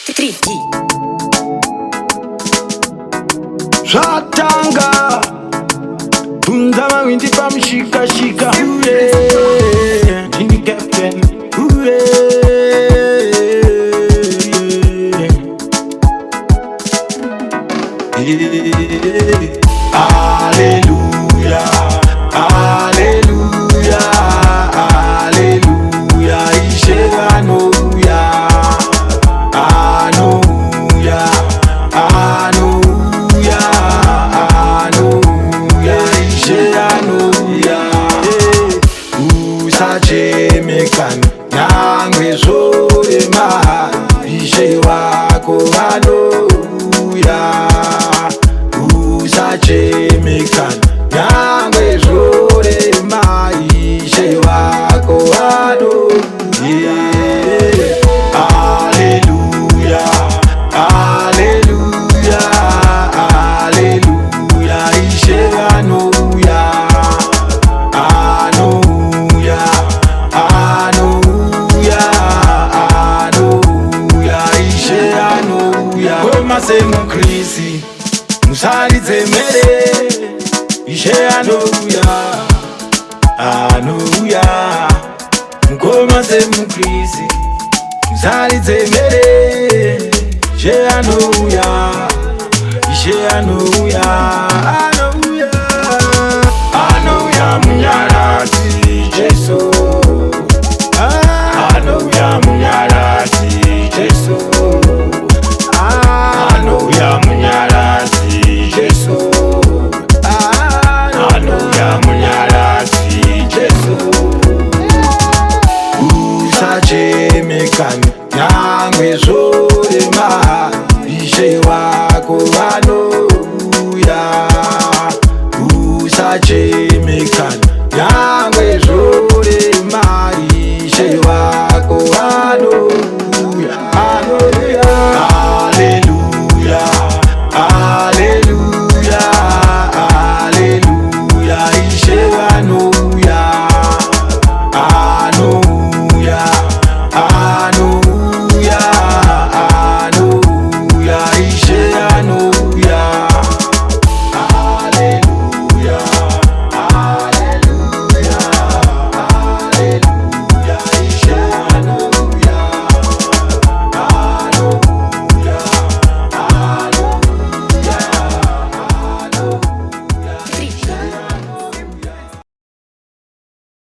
3D. Shatanga Bunda mawindi pamushika shika Ure Jimmy Captain Ure Hallelujah Hallelujah Hallelujah Ishe Hallelujah Hallelujah Hallelujah Hallelujah Ishe Hallelujah Usachemekan Nangwe zorema Ishe wako Hallelujah Usachemekan Nangwe zorema Ishe wako Hallelujah Hallelujah Hallelujah Hallelujah Ishe Hallelujah Hallelujah Hallelujah Hallelujah Ishe Hallelujah Koma se mukrisi Musalize mere Ishe Hallelujah Hallelujah Koma se mukrisi Musalize mere Ishe Hallelujah Ishe Hallelujah Hallelujah Munyarati Jesu Hallelujah Munyarati Jesu Hallelujah Munyarati Jesu Hallelujah Munyarati Jesu Usachemekan Nangwe zorema Ishe wa